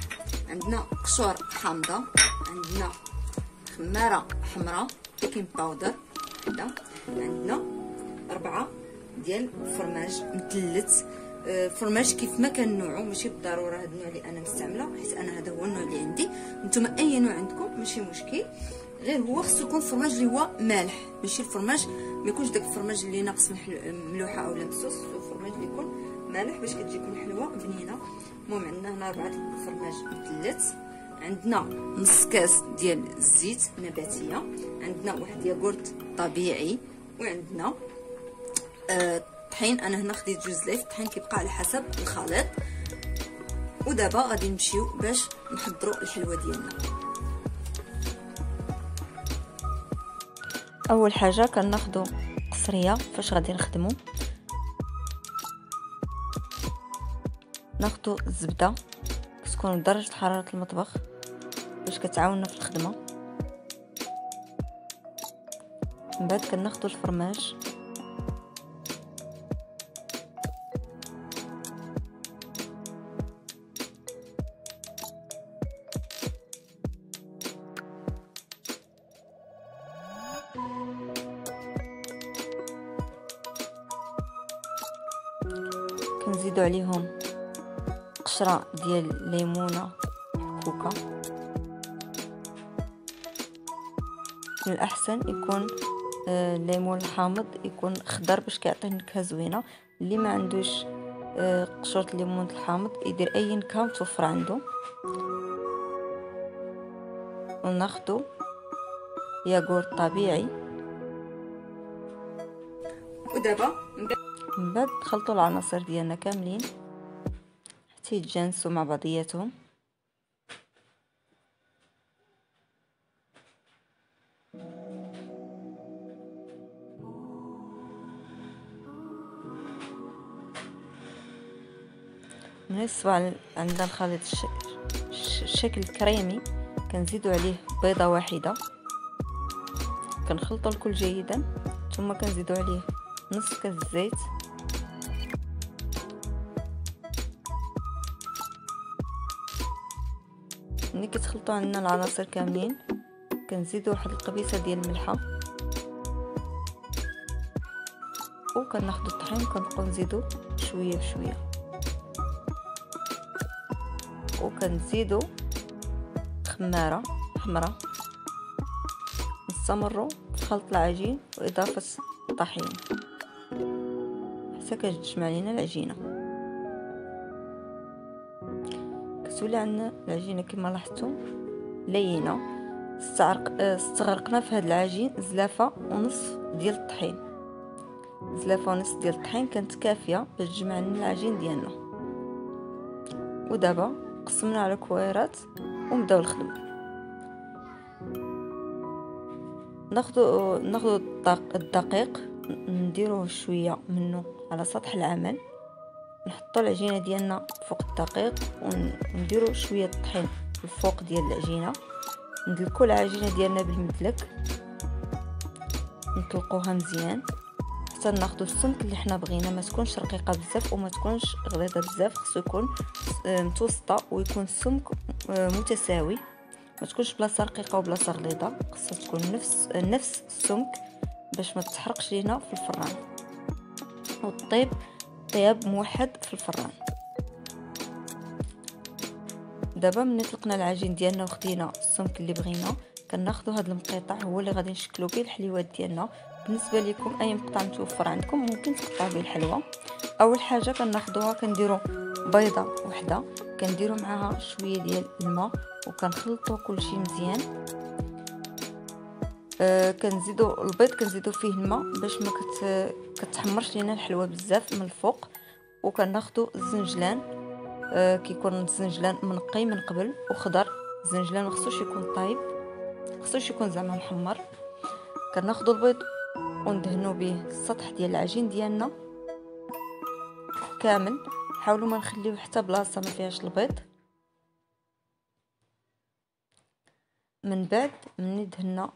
عندنا قشور حامضه، عندنا خماره حمراء بيكين باودر وحده، عندنا 4 ديال الفرماج مثلث. فرماج كيف ما كان نوعه، ماشي بالضروره هذا النوع اللي انا مستعمله، حيت انا هذا هو النوع اللي عندي. نتوما اي نوع عندكم ماشي مشكل، غير هو خصو يكون فرماج اللي هو مالح، ماشي الفرماج ما يكونش داك الفرماج اللي ناقص ملوحه اولا مسوس. الفرماج اللي يكون مالح باش كتجيكم الحلوى بنينه. المهم عندنا هنا 4 الفرماج مثلث، عندنا نص كاس ديال الزيت نباتيه، عندنا واحد ياغورت طبيعي، وعندنا طحين. انا هنا خديت 2 ليف طحين، كيبقى على حسب الخليط. ودابا غادي نمشيو باش نحضروا الحلوى ديالنا. اول حاجه كناخذوا قصريه فاش غادي نخدمو، ناخذوا الزبده كتكون بدرجه حراره المطبخ باش كتعاوننا في الخدمه. من بعد كناخذوا الفرماج، كنزيدوا عليهم قشره ديال الليمونه كوكا. من الاحسن يكون الليمون الحامض يكون خضر باش كيعطي نكهه زوينه. اللي ما عندوش قشره الليمون الحامض يدير اي نكهه متوفره عنده. وناخذوا ياغورت طبيعي. ودابا من بعد نخلطوا العناصر ديالنا كاملين حتى يتجانسوا مع بعضياتهم. من الصباع عندنا الخليط الشكل كريمي، كنزيدوا عليه بيضه واحده، كنخلطوا الكل جيدا، ثم كنزيدوا عليه نص كاس الزيت. ملي كتخلطوا عندنا العناصر كاملين كنزيدوا واحد القبيصه ديال الملحه، وكناخذوا الطحين كنبقاو نزيدوا شويه بشويه، وكنزيدوا خماره حمراء. نستمروا في خلط العجين واضافه الطحين حتى كتجمع لينا العجينه. كتولي عندنا العجينه كما لاحظتوا لينه. استغرقنا في هذا العجين زلافه ونصف ديال الطحين. زلافه ونصف ديال الطحين كانت كافيه باش تجمع لنا العجين ديالنا. ودابا قسمنا على كويرات ونبداو الخدمه. ناخذ الدقيق نديروه شويه منه على سطح العمل، نحطوا العجينه ديالنا فوق الدقيق ونديروا شويه الطحين الفوق ديال العجينه. ندلكوا العجينه ديالنا بالمدلك، نطلقوها مزيان حتى ناخذ السمك اللي حنا بغينا، ما تكونش رقيقه بزاف وما تكونش غليظه بزاف، خصو يكون متوسطه ويكون السمك متساوي، ما تكونش بلاصه رقيقه وبلاصه غليظه، خصها تكون نفس السمك باش ما تحرقش لينا في الفران وطيب طياب موحد في الفران. دابا ملي طلقنا العجين ديالنا وخدينا السمك اللي بغينا، كناخذوا هذا المقطع هو اللي غادي نشكلوا به الحليوات ديالنا. بالنسبه لكم اي مقطع متوفر عندكم ممكن تقطعوا به الحلوى. اول حاجه كناخذوها كنديروا بيضه وحده، كنديروا معها شويه ديال الماء وكنخلطوا كلشي مزيان. كنزيدوا البيض كنزيدوا فيه الماء باش ما كتحمرش لينا الحلوى بزاف من الفوق. وكناخذوا الزنجلان، كيكون الزنجلان منقي من قبل وخضر، الزنجلان ما خصوش يكون طايب، خصوش يكون زعما محمر. كناخذوا البيض وندهنوا به السطح ديال العجين ديالنا كامل، حاولوا ما نخليو حتى بلاصه ما فيهاش البيض. من بعد ملي دهنا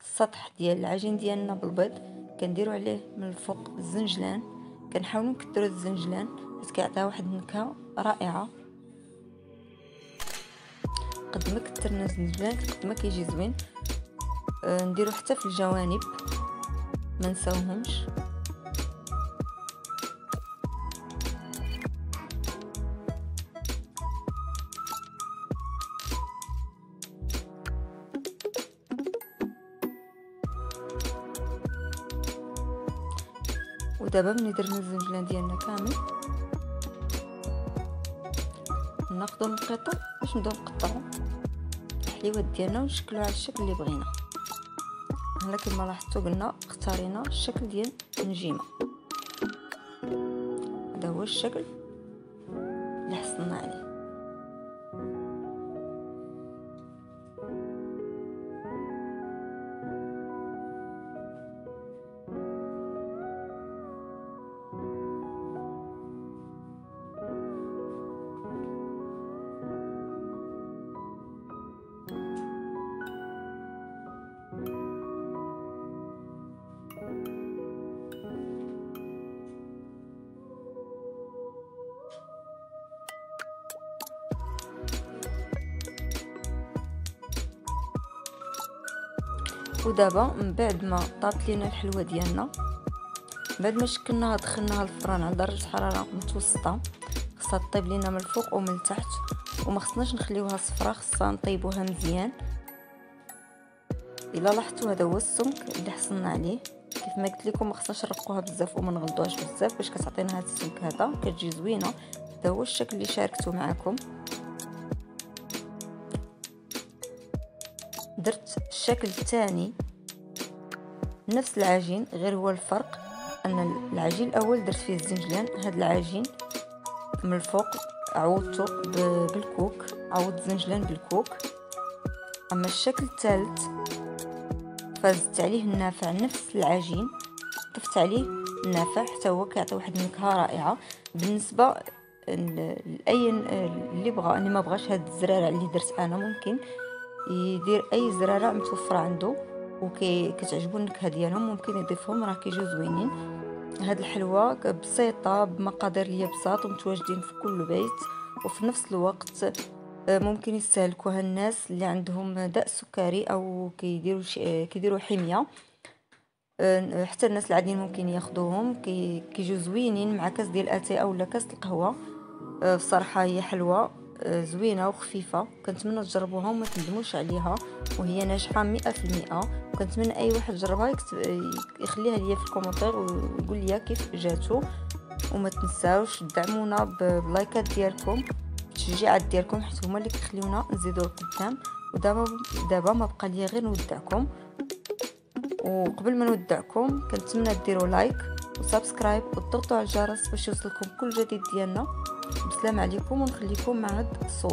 السطح ديال العجين ديالنا بالبيض، كنديروا عليه من الفوق الزنجلان، كنحاولوا نكثروا الزنجلان حيت كيعطيها واحد النكهه رائعه. قد ما كثرنا الزنجلان قد ما كيجي زوين. نديروا حتى في الجوانب ما نساوهمش. ودابا ملي درنا الزنجلان ديالنا كامل، ناخذوا المقيطه باش نبداو نقطعوا الحليوات ديالنا ونشكلوا على الشكل اللي بغينا. هنا كما لاحظتوا قلنا اختارينا الشكل ديال النجيمه، هذا هو الشكل اللي حصلنا عليه. ودابا من بعد ما طابت لينا الحلوه ديالنا، بعد ما شكلناها دخلناها الفران على درجه حراره متوسطه، خصها طيب لينا من الفوق ومن التحت، وما خصناش نخليوها صفرا، خصنا نطيبوها مزيان. الا لاحظتوا هذا هو السمك اللي حصلنا عليه. كيف ما قلت لكم ما خصناش نرقوها بزاف وما نغلطوهاش بزاف باش كتعطينا هذا السمك هذا، كتجي زوينه. هذا هو الشكل اللي شاركته معكم. درت الشكل الثاني نفس العجين، غير هو الفرق ان العجين الاول درت فيه الزنجلان، هذا العجين من الفوق عوضته بالكوك، عوض الزنجلان بالكوك. اما الشكل الثالث فزدت عليه النافع نفس العجين، ضفت عليه النافع حتى هو كيعطي واحد النكهه رائعه. بالنسبه لاي اللي بغى، اللي ما بغاش هاد الزراره اللي درت انا، ممكن يدير اي زراره متوفره عنده كتعجبو النكهه ديالهم، ممكن يضيفهم، راه كيجيو زوينين. هاد الحلوى بسيطه بمقادير اللي بساط ومتواجدين في كل بيت، وفي نفس الوقت ممكن يستهلكوها الناس اللي عندهم داء سكري او كيديروا حميه. حتى الناس العاديين ممكن ياخذوهم، كيجيو زوينين مع كاس ديال اتاي اولا كاس القهوه. بصراحه هي حلوى زوينه وخفيفه، كنتمنى تجربوها وما تندموش عليها، وهي ناجحه 100%. وكنتمنى اي واحد جربها يخليها ليا في الكومنتير ويقول لي كيف جاتو. وما تنساوش تدعمونا بلايكات ديالكم، التشجيعات ديالكم، حيت هما اللي كيخليونا نزيدوا لقدام. ودابا ما بقى ليا غير نودعكم. وقبل ما نودعكم كنتمنى ديروا لايك وسبسكرايب وتضغطوا على الجرس باش يوصلكم كل جديد ديالنا. بسلام عليكم، ونخليكم مع هاد الصور.